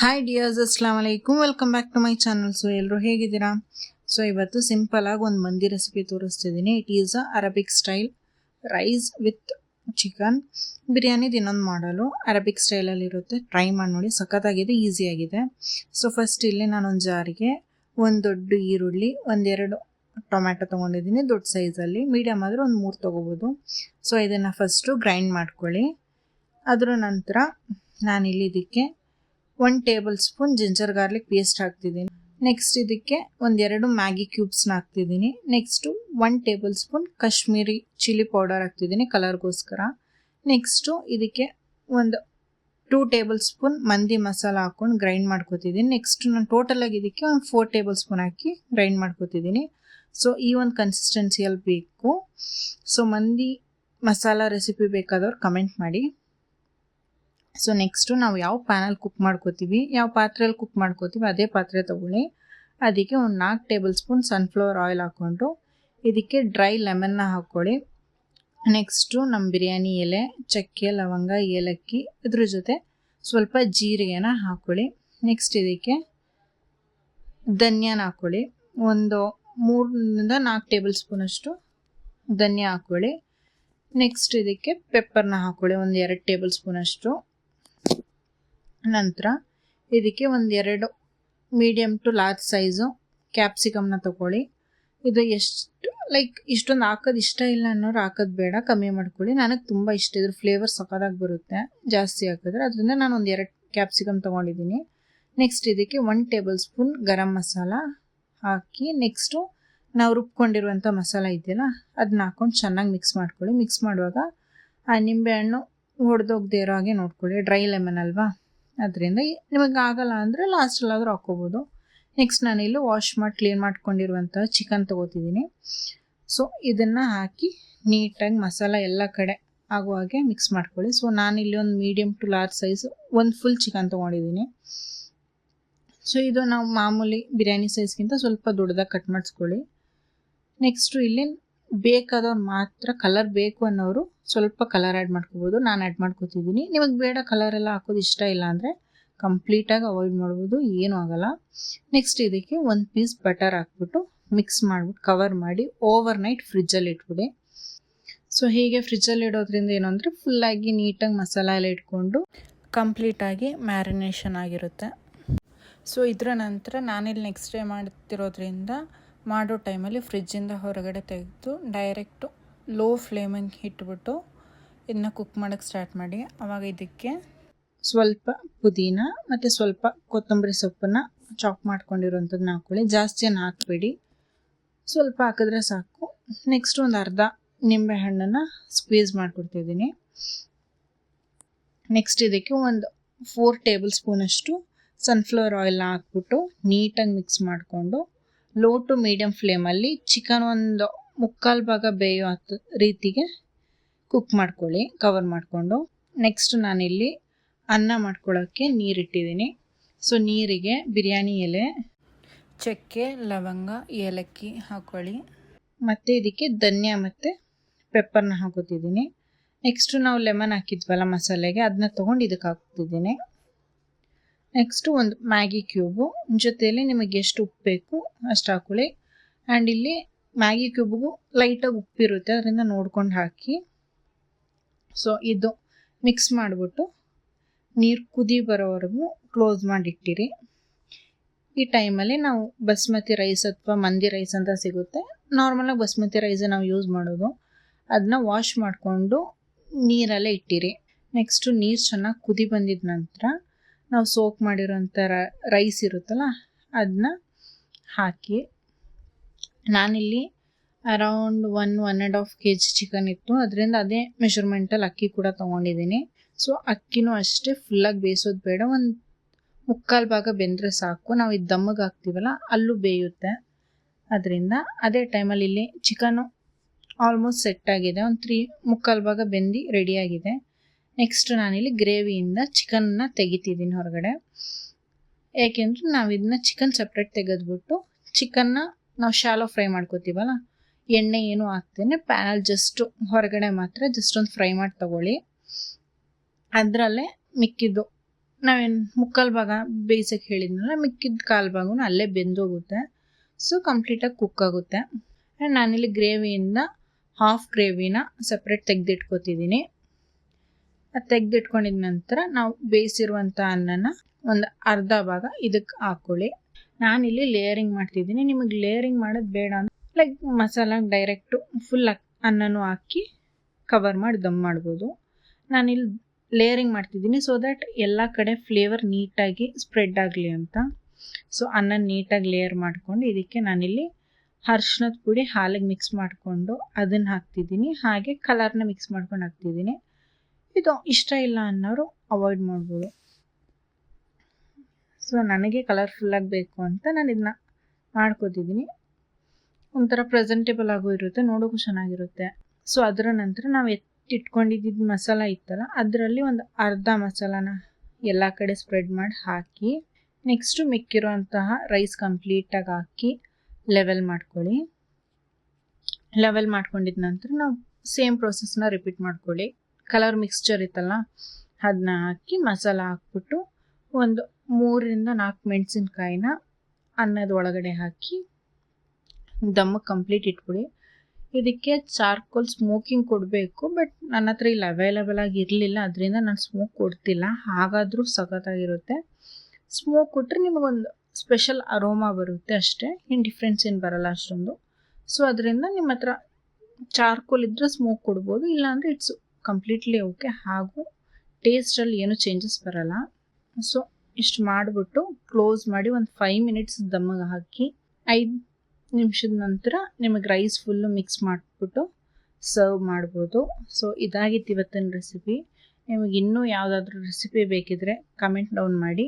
Hi dears, ಅಸ್ಲಾಂ ವಲೈಕುಮ್. Welcome back to my channel. So ಎಲ್ಲರೂ ಹೇಗಿದ್ದೀರಾ? ಸೊ ಇವತ್ತು ಸಿಂಪಲ್ ಆಗಿ ಒಂದು ಮಂದಿ ರೆಸಿಪಿ ತೋರಿಸ್ತಿದ್ದೀನಿ. It is a Arabic style rice with chicken ಬಿರಿಯಾನಿದು ಇನ್ನೊಂದು ಮಾಡಲು ಅರಬಿಕ್ ಸ್ಟೈಲಲ್ಲಿ ಇರುತ್ತೆ. ಟ್ರೈ ಮಾಡಿ ನೋಡಿ, ಸಖತ್ತಾಗಿದೆ, ಈಸಿಯಾಗಿದೆ. ಸೊ ಫಸ್ಟ್ ಇಲ್ಲಿ ನಾನೊಂದು ಜಾರಿಗೆ ಒಂದು ದೊಡ್ಡ ಈರುಳ್ಳಿ, ಒಂದೆರಡು ಟೊಮ್ಯಾಟೊ ತೊಗೊಂಡಿದ್ದೀನಿ ದೊಡ್ಡ ಸೈಜಲ್ಲಿ. ಮೀಡಿಯಮ್ ಆದರೆ ಒಂದು 3 ತೊಗೋಬೋದು. ಸೊ ಇದನ್ನು ಫಸ್ಟು ಗ್ರೈಂಡ್ ಮಾಡ್ಕೊಳ್ಳಿ. ಅದರ ನಂತರ ನಾನಿಲ್ಲಿ ಇದಕ್ಕೆ 1 table spoon ginger garlic paste ಹಾಕ್ತಿದ್ದೀನಿ. ನೆಕ್ಸ್ಟ್ ಇದಕ್ಕೆ ಒಂದೆರಡು ಮ್ಯಾಗಿ ಕ್ಯೂಬ್ಸ್ನ ಹಾಕ್ತಿದ್ದೀನಿ. Next 1 table spoon Kashmiri chilli powder ಹಾಕ್ತಿದ್ದೀನಿ ಕಲರ್ಗೋಸ್ಕರ. ನೆಕ್ಸ್ಟು ಇದಕ್ಕೆ ಒಂದು 2 ಟೇಬಲ್ ಸ್ಪೂನ್ ಮಂದಿ ಮಸಾಲ ಹಾಕ್ಕೊಂಡು ಗ್ರೈಂಡ್ ಮಾಡ್ಕೊತಿದ್ದೀನಿ. ನೆಕ್ಸ್ಟ್ ನಾನು ಟೋಟಲಾಗಿ ಇದಕ್ಕೆ ಒಂದು 4 ಟೇಬಲ್ ಸ್ಪೂನ್ ಹಾಕಿ ಗ್ರೈಂಡ್ ಮಾಡ್ಕೊತಿದ್ದೀನಿ. ಸೊ ಈ ಒಂದು ಕನ್ಸಿಸ್ಟೆನ್ಸಿಯಲ್ಲಿ ಬೇಕು. ಸೊ ಮಂದಿ ಮಸಾಲ ರೆಸಿಪಿ ಬೇಕಾದವ್ರು ಕಮೆಂಟ್ ಮಾಡಿ. ಸೊ ನೆಕ್ಸ್ಟು ನಾವು ಯಾವ ಪ್ಯಾನಲ್ಲಿ ಕುಕ್ ಮಾಡ್ಕೋತೀವಿ, ಯಾವ ಪಾತ್ರೆಯಲ್ಲಿ ಕುಕ್ ಮಾಡ್ಕೋತೀವಿ ಅದೇ ಪಾತ್ರೆ ತೊಗೊಳ್ಳಿ. ಅದಕ್ಕೆ ಒಂದು 4 ಟೇಬಲ್ ಸ್ಪೂನ್ ಸನ್ಫ್ಲವರ್ ಆಯಿಲ್ ಹಾಕ್ಕೊಂಡು ಇದಕ್ಕೆ ಡ್ರೈ ಲೆಮನ್ನ ಹಾಕ್ಕೊಳ್ಳಿ. ನೆಕ್ಸ್ಟು ನಮ್ಮ ಬಿರಿಯಾನಿ ಎಲೆ, ಚಕ್ಕೆ, ಲವಂಗ, ಏಲಕ್ಕಿ, ಇದ್ರ ಜೊತೆ ಸ್ವಲ್ಪ ಜೀರಿಗೆನ ಹಾಕ್ಕೊಳ್ಳಿ. ನೆಕ್ಸ್ಟ್ ಇದಕ್ಕೆ ಧನಿಯಾನ ಹಾಕ್ಕೊಳ್ಳಿ. ಒಂದು 3 4 ಟೇಬಲ್ ಸ್ಪೂನಷ್ಟು ಧನಿಯಾ ಹಾಕ್ಕೊಳ್ಳಿ. ನೆಕ್ಸ್ಟ್ ಇದಕ್ಕೆ ಪೆಪ್ಪರ್ನ ಹಾಕ್ಕೊಳ್ಳಿ, ಒಂದು 2 ಟೇಬಲ್ ಸ್ಪೂನಷ್ಟು. ನಂತರ ಇದಕ್ಕೆ ಒಂದೆರಡು ಮೀಡಿಯಮ್ ಟು ಲಾರ್ಜ್ ಸೈಜು ಕ್ಯಾಪ್ಸಿಕಮ್ನ ತೊಗೊಳ್ಳಿ. ಇದು ಎಷ್ಟು ಇಷ್ಟೊಂದು ಹಾಕೋದು ಇಷ್ಟ ಇಲ್ಲ ಅನ್ನೋರು ಹಾಕೋದು ಬೇಡ, ಕಮ್ಮಿ ಮಾಡ್ಕೊಳ್ಳಿ. ನನಗೆ ತುಂಬ ಇಷ್ಟ, ಇದ್ರ ಫ್ಲೇವರ್ ಸಖತ್ತಾಗಿ ಬರುತ್ತೆ ಜಾಸ್ತಿ ಹಾಕಿದ್ರೆ. ಅದರಿಂದ ನಾನು ಒಂದು 2 ಕ್ಯಾಪ್ಸಿಕಮ್ ತೊಗೊಂಡಿದ್ದೀನಿ. ನೆಕ್ಸ್ಟ್ ಇದಕ್ಕೆ 1 ಟೇಬಲ್ ಸ್ಪೂನ್ ಗರಂ ಮಸಾಲ ಹಾಕಿ, ನೆಕ್ಸ್ಟು ನಾವು ರುಬ್ಕೊಂಡಿರುವಂಥ ಮಸಾಲ ಇದೆಯಲ್ಲ ಅದನ್ನ ಹಾಕ್ಕೊಂಡು ಚೆನ್ನಾಗಿ ಮಿಕ್ಸ್ ಮಾಡ್ಕೊಳ್ಳಿ. ಮಿಕ್ಸ್ ಮಾಡುವಾಗ ಆ ನಿಂಬೆಹಣ್ಣು ಹೊಡೆದೋಗದೇ ಇರೋ ಹಾಗೆ ನೋಡ್ಕೊಳ್ಳಿ, ಡ್ರೈ ಲೆಮನ್ ಅಲ್ವಾ, ಅದರಿಂದ ನಿಮಗೆ ಆಗಲ್ಲ ಅಂದರೆ ಲಾಸ್ಟಲ್ಲಾದರೂ ಹಾಕ್ಕೋಬೋದು. ನೆಕ್ಸ್ಟ್ ನಾನಿಲ್ಲಿ ವಾಶ್ ಮಾಡಿ ಕ್ಲೀನ್ ಮಾಡ್ಕೊಂಡಿರುವಂಥ ಚಿಕನ್ ತೊಗೋತಿದ್ದೀನಿ. ಸೊ ಇದನ್ನು ಹಾಕಿ ನೀಟಾಗಿ ಮಸಾಲ ಎಲ್ಲ ಕಡೆ ಆಗೋ ಹಾಗೆ ಮಿಕ್ಸ್ ಮಾಡ್ಕೊಳ್ಳಿ. ಸೊ ನಾನಿಲ್ಲಿ ಒಂದು ಮೀಡಿಯಮ್ ಟು ಲಾರ್ಜ್ ಸೈಜು ಒಂದು ಫುಲ್ ಚಿಕನ್ ತೊಗೊಂಡಿದ್ದೀನಿ. ಸೊ ಇದು ನಾವು ಮಾಮೂಲಿ ಬಿರಿಯಾನಿ ಸೈಜ್ಗಿಂತ ಸ್ವಲ್ಪ ದೊಡ್ಡದಾಗಿ ಕಟ್ ಮಾಡಿಸ್ಕೊಳ್ಳಿ. ನೆಕ್ಸ್ಟು ಇಲ್ಲಿ ಬೇಕಾದವ್ರು ಮಾತ್ರ ಕಲರ್ ಬೇಕು ಅನ್ನೋರು ಸ್ವಲ್ಪ ಕಲರ್ ಆ್ಯಡ್ ಮಾಡ್ಕೋಬೋದು. ನಾನು ಆ್ಯಡ್ ಮಾಡ್ಕೋತಿದ್ದೀನಿ. ನಿಮಗೆ ಬೇಡ ಕಲರೆಲ್ಲ ಹಾಕೋದು ಇಷ್ಟ ಇಲ್ಲ ಅಂದರೆ ಕಂಪ್ಲೀಟಾಗಿ ಅವಾಯ್ಡ್ ಮಾಡ್ಬೋದು, ಏನೂ ಆಗೋಲ್ಲ. ನೆಕ್ಸ್ಟ್ ಇದಕ್ಕೆ 1 ಪೀಸ್ ಬಟರ್ ಹಾಕ್ಬಿಟ್ಟು ಮಿಕ್ಸ್ ಮಾಡಿಬಿಟ್ಟು ಕವರ್ ಮಾಡಿ ಓವರ್ ನೈಟ್ ಫ್ರಿಜ್ಜಲ್ಲಿ ಇಟ್ಬಿಡಿ. ಸೊ ಹೀಗೆ ಫ್ರಿಜ್ಜಲ್ಲಿ ಇಡೋದ್ರಿಂದ ಏನು ಅಂದರೆ ಫುಲ್ಲಾಗಿ ನೀಟಾಗಿ ಮಸಾಲ ಎಲ್ಲ ಇಟ್ಕೊಂಡು ಕಂಪ್ಲೀಟಾಗಿ ಮ್ಯಾರಿನೇಷನ್ ಆಗಿರುತ್ತೆ. ಸೊ ಇದರ ನಂತರ ನಾನಿಲ್ಲಿ ನೆಕ್ಸ್ಟ್ ಡೇ ಮಾಡ್ತಿರೋದ್ರಿಂದ ಮಾಡೋ ಟೈಮಲ್ಲಿ ಫ್ರಿಜ್ಜಿಂದ ಹೊರಗಡೆ ತೆಗೆದು ಡೈರೆಕ್ಟು ಲೋ ಫ್ಲೇಮಿಗೆ ಇಟ್ಬಿಟ್ಟು ಇದನ್ನ ಕುಕ್ ಮಾಡೋಕ್ಕೆ ಸ್ಟಾರ್ಟ್ ಮಾಡಿ. ಆವಾಗ ಇದಕ್ಕೆ ಸ್ವಲ್ಪ ಪುದೀನ ಮತ್ತು ಸ್ವಲ್ಪ ಕೊತ್ತಂಬರಿ ಸೊಪ್ಪನ್ನು ಚಾಪ್ ಮಾಡ್ಕೊಂಡಿರೋಂಥದ್ದನ್ನ ಹಾಕ್ಕೊಳ್ಳಿ. ಜಾಸ್ತಿ ಏನು ಹಾಕಬೇಡಿ, ಸ್ವಲ್ಪ ಹಾಕಿದ್ರೆ ಸಾಕು. ನೆಕ್ಸ್ಟ್ ಒಂದು ಅರ್ಧ ನಿಂಬೆಹಣ್ಣನ್ನು ಸ್ಕ್ವೀಸ್ ಮಾಡ್ಕೊಡ್ತಿದ್ದೀನಿ. ನೆಕ್ಸ್ಟ್ ಇದಕ್ಕೆ ಒಂದು 4 ಟೇಬಲ್ ಸ್ಪೂನಷ್ಟು ಸನ್ಫ್ಲವರ್ ಆಯಿಲ್ನ ಹಾಕ್ಬಿಟ್ಟು ನೀಟಾಗಿ ಮಿಕ್ಸ್ ಮಾಡಿಕೊಂಡು ಲೋ ಟು ಮೀಡಿಯಮ್ ಫ್ಲೇಮಲ್ಲಿ ಚಿಕನ್ ಒಂದು 3/4 ಭಾಗ ಬೇಯೋ ರೀತಿಗೆ ಕುಕ್ ಮಾಡ್ಕೊಳ್ಳಿ, ಕವರ್ ಮಾಡಿಕೊಂಡು. ನೆಕ್ಸ್ಟ್ ನಾನಿಲ್ಲಿ ಅನ್ನ ಮಾಡ್ಕೊಳ್ಳೋಕ್ಕೆ ನೀರಿಟ್ಟಿದ್ದೀನಿ. ಸೊ ನೀರಿಗೆ ಬಿರಿಯಾನಿ ಎಲೆ, ಚಕ್ಕೆ, ಲವಂಗ, ಏಲಕ್ಕಿ ಹಾಕ್ಕೊಳ್ಳಿ. ಮತ್ತು ಇದಕ್ಕೆ ಧನಿಯಾ ಮತ್ತು ಪೆಪ್ಪರ್ನ ಹಾಕೋತಿದ್ದೀನಿ. ನೆಕ್ಸ್ಟು ನಾವು ಲೆಮನ್ ಹಾಕಿದ್ವಲ್ಲ ಮಸಾಲೆಗೆ, ಅದನ್ನ ತೊಗೊಂಡು ಇದಕ್ಕೆ ಹಾಕ್ತಿದ್ದೀನಿ. ನೆಕ್ಸ್ಟು ಒಂದು ಮ್ಯಾಗಿ ಕ್ಯೂಬು, ಜೊತೆಯಲ್ಲಿ ನಿಮಗೆ ಎಷ್ಟು ಉಪ್ಪು ಬೇಕು ಅಷ್ಟು ಹಾಕ್ಕೊಳ್ಳಿ. ಆ್ಯಂಡ್ ಇಲ್ಲಿ ಮ್ಯಾಗಿ ಕ್ಯೂಬ್ಗೂ ಲೈಟಾಗಿ ಉಪ್ಪಿರುತ್ತೆ, ಅದರಿಂದ ನೋಡ್ಕೊಂಡು ಹಾಕಿ. ಸೊ ಇದು ಮಿಕ್ಸ್ ಮಾಡಿಬಿಟ್ಟು ನೀರು ಕುದಿ ಬರೋವರೆಗೂ ಕ್ಲೋಸ್ ಮಾಡಿಟ್ಟಿರಿ. ಈ ಟೈಮಲ್ಲಿ ನಾವು ಬಸ್ಮತಿ ರೈಸ್ ಅಥವಾ ಮಂದಿ ರೈಸ್ ಅಂತ ಸಿಗುತ್ತೆ, ನಾರ್ಮಲಾಗಿ ಬಸ್ಮತಿ ರೈಸ್ ನಾವು ಯೂಸ್ ಮಾಡೋದು, ಅದನ್ನ ವಾಶ್ ಮಾಡಿಕೊಂಡು ನೀರಲ್ಲೇ ಇಟ್ಟಿರಿ. ನೆಕ್ಸ್ಟು ನೀರು ಚೆನ್ನಾಗಿ ಕುದಿ ಬಂದಿದ ನಂತರ ನಾವು ಸೋಕ್ ಮಾಡಿರೋಂಥ ರೈಸ್ ಇರುತ್ತಲ್ಲ ಅದನ್ನ ಹಾಕಿ. ನಾನಿಲ್ಲಿ ಅರೌಂಡ್ 1.5 kg ಚಿಕನ್ ಇತ್ತು, ಅದರಿಂದ ಅದೇ ಮೆಷರ್ಮೆಂಟಲ್ಲಿ ಅಕ್ಕಿ ಕೂಡ ತೊಗೊಂಡಿದ್ದೀನಿ. ಸೊ ಅಕ್ಕಿನೂ ಅಷ್ಟೇ ಫುಲ್ಲಾಗಿ ಬೇಯಿಸೋದು ಬೇಡ, ಒಂದು 3/4 ಭಾಗ ಬೆಂದರೆ ಸಾಕು. ನಾವು ಇದು ದಮ್ಮಗೆ ಹಾಕ್ತೀವಲ್ಲ ಅಲ್ಲೂ ಬೇಯುತ್ತೆ, ಅದರಿಂದ ಅದೇ ಟೈಮಲ್ಲಿ ಇಲ್ಲಿ ಚಿಕನ್ನು ಆಲ್ಮೋಸ್ಟ್ ಸೆಟ್ ಆಗಿದೆ, ಒಂದು 3/4 ಭಾಗ ಬೆಂದು ರೆಡಿಯಾಗಿದೆ. ನೆಕ್ಸ್ಟ್ ನಾನಿಲ್ಲಿ ಗ್ರೇವಿಯಿಂದ ಚಿಕನ್ನ ತೆಗಿತಿದ್ದೀನಿ ಹೊರಗಡೆ. ಏಕೆಂದರೆ ನಾವು ಇದನ್ನ ಚಿಕನ್ ಸಪ್ರೇಟ್ ತೆಗೆದ್ಬಿಟ್ಟು ಚಿಕನ್ನ ನಾವು ಶಾಲೋ ಫ್ರೈ ಮಾಡ್ಕೋತೀವಲ್ಲ, ಎಣ್ಣೆ ಏನೂ ಹಾಕ್ತೇನೆ ಪ್ಯಾನಲ್ಲಿ ಜಸ್ಟು ಹೊರಗಡೆ ಮಾತ್ರ ಜಸ್ಟ್ ಒಂದು ಫ್ರೈ ಮಾಡಿ ತೊಗೊಳ್ಳಿ. ಅದರಲ್ಲೇ ಮಿಕ್ಕಿದ್ದು ನಾವೇನು ಮುಕ್ಕಾಲು ಭಾಗ ಬೇಯಿಸೋಕ್ಕೆ ಹೇಳಿದ್ನಲ್ಲ, ಮಿಕ್ಕಿದ ಕಾಲು ಭಾಗನೂ ಅಲ್ಲೇ ಬೆಂದೋಗುತ್ತೆ. ಸೊ ಕಂಪ್ಲೀಟಾಗಿ ಕುಕ್ ಆಗುತ್ತೆ. ಆ್ಯಂಡ್ ನಾನಿಲ್ಲಿ ಗ್ರೇವಿಯಿಂದ ಹಾಫ್ ಗ್ರೇವಿನ ಸಪ್ರೇಟ್ ತೆಗೆದಿಟ್ಕೊತಿದ್ದೀನಿ. ಅದು ತೆಗೆದಿಟ್ಕೊಂಡಿದ ನಂತರ ನಾವು ಬೇಯಿಸಿರುವಂಥ ಅನ್ನನ ಒಂದು ಅರ್ಧ ಭಾಗ ಇದಕ್ಕೆ ಹಾಕ್ಕೊಳ್ಳಿ. ನಾನಿಲ್ಲಿ ಲೇಯರಿಂಗ್ ಮಾಡ್ತಿದ್ದೀನಿ. ನಿಮಗೆ ಲೇಯರಿಂಗ್ ಮಾಡೋದು ಬೇಡ ಅಂದರೆ ಲೈಕ್ ಮಸಾಲ ಡೈರೆಕ್ಟು ಫುಲ್ ಅನ್ನನೂ ಹಾಕಿ ಕವರ್ ಮಾಡಿ ದಮ್ ಮಾಡ್ಬೋದು. ನಾನಿಲ್ಲಿ ಲೇಯರಿಂಗ್ ಮಾಡ್ತಿದ್ದೀನಿ ಸೊ ದ್ಯಾಟ್ ಎಲ್ಲ ಕಡೆ ಫ್ಲೇವರ್ ನೀಟಾಗಿ ಸ್ಪ್ರೆಡ್ ಆಗಲಿ ಅಂತ. ಸೊ ಅನ್ನ ನೀಟಾಗಿ ಲೇಯರ್ ಮಾಡ್ಕೊಂಡು ಇದಕ್ಕೆ ನಾನಿಲ್ಲಿ ಅರ್ಶಿನದ ಪುಡಿ ಹಾಲಿಗೆ ಮಿಕ್ಸ್ ಮಾಡಿಕೊಂಡು ಅದನ್ನು ಹಾಕ್ತಿದ್ದೀನಿ. ಹಾಗೆ ಕಲರ್ನ ಮಿಕ್ಸ್ ಮಾಡ್ಕೊಂಡು ಹಾಕ್ತಿದ್ದೀನಿ. ಇದು ಇಷ್ಟ ಇಲ್ಲ ಅನ್ನೋರು ಅವಾಯ್ಡ್ ಮಾಡ್ಬೋದು. ಸೊ ನನಗೆ ಕಲರ್ಫುಲ್ಲಾಗಿ ಬೇಕು ಅಂತ ನಾನು ಇದನ್ನ ಮಾಡ್ಕೋತಿದ್ದೀನಿ. ಒಂಥರ ಪ್ರೆಸೆಂಟೇಬಲ್ ಆಗು ಇರುತ್ತೆ, ನೋಡೋಕ್ಕೂ ಚೆನ್ನಾಗಿರುತ್ತೆ. ಸೊ ಅದರ ನಂತರ ನಾವು ಇಟ್ಕೊಂಡಿದ್ದ ಮಸಾಲ ಇತ್ತಲ್ಲ, ಅದರಲ್ಲಿ ಒಂದು ಅರ್ಧ ಮಸಾಲಾನ ಎಲ್ಲ ಕಡೆ ಸ್ಪ್ರೆಡ್ ಮಾಡಿ ಹಾಕಿ, ನೆಕ್ಸ್ಟು ಮಿಕ್ಕಿರೋಂತಹ ರೈಸ್ ಕಂಪ್ಲೀಟಾಗಿ ಹಾಕಿ ಲೆವೆಲ್ ಮಾಡ್ಕೊಳ್ಳಿ. ಲೆವೆಲ್ ಮಾಡ್ಕೊಂಡಿದ ನಂತರ ನಾವು ಸೇಮ್ ಪ್ರೊಸೆಸ್ನ ರಿಪೀಟ್ ಮಾಡ್ಕೊಳ್ಳಿ. ಕಲರ್ ಮಿಕ್ಸ್ಚರ್ ಇತ್ತಲ್ಲ ಅದನ್ನ ಹಾಕಿ ಮಸಾಲ ಹಾಕ್ಬಿಟ್ಟು ಒಂದು 3-4 ಮೆಣಸಿನ್ಕಾಯಿನ ಅನ್ನದ ಒಳಗಡೆ ಹಾಕಿ ದಮ್ಮಕ್ಕೆ ಕಂಪ್ಲೀಟ್ ಇಟ್ಬಿಡಿ. ಇದಕ್ಕೆ ಚಾರ್ಕೋಲ್ ಸ್ಮೋಕಿಂಗ್ ಕೊಡಬೇಕು, ಬಟ್ ನನ್ನ ಹತ್ರ ಇಲ್ಲಿ ಅವೈಲೇಬಲ್ ಆಗಿ ಇರಲಿಲ್ಲ, ಅದರಿಂದ ನಾನು ಸ್ಮೋಕ್ ಕೊಡ್ತಿಲ್ಲ. ಹಾಗಾದರೂ ಸಖತ್ತಾಗಿರುತ್ತೆ. ಸ್ಮೋಕ್ ಕೊಟ್ಟರೆ ನಿಮಗೊಂದು ಸ್ಪೆಷಲ್ ಅರೋಮಾ ಬರುತ್ತೆ ಅಷ್ಟೇ, ಇನ್ನು ಡಿಫ್ರೆನ್ಸ್ ಏನು ಬರಲ್ಲ ಅಷ್ಟೊಂದು. ಸೊ ಅದರಿಂದ ನಿಮ್ಮ ಹತ್ರ ಚಾರ್ಕೋಲ್ ಇದ್ದರೆ ಸ್ಮೋಕ್ ಕೊಡ್ಬೋದು, ಇಲ್ಲಾಂದರೆ ಇಟ್ಸ್ ಕಂಪ್ಲೀಟ್ಲಿ ಓಕೆ. ಹಾಗೂ ಟೇಸ್ಟಲ್ಲಿ ಏನೂ ಚೇಂಜಸ್ ಬರಲ್ಲ. ಸೊ ಇಷ್ಟು ಮಾಡಿಬಿಟ್ಟು ಕ್ಲೋಸ್ ಮಾಡಿ ಒಂದು 5 ಮಿನಿಟ್ಸ್ ದಮ್ಮಗೆ ಹಾಕಿ 5 ನಿಮಿಷದ ನಂತರ ನಿಮಗೆ ರೈಸ್ ಫುಲ್ಲು ಮಿಕ್ಸ್ ಮಾಡಿಬಿಟ್ಟು ಸರ್ವ್ ಮಾಡ್ಬೋದು. ಸೊ ಇದಾಗಿತ್ತು ಇವತ್ತಿನ ರೆಸಿಪಿ. ನಿಮಗೆ ಇನ್ನೂ ಯಾವುದಾದ್ರೂ ರೆಸಿಪಿ ಬೇಕಿದ್ರೆ ಕಮೆಂಟ್ ಡೌನ್ ಮಾಡಿ.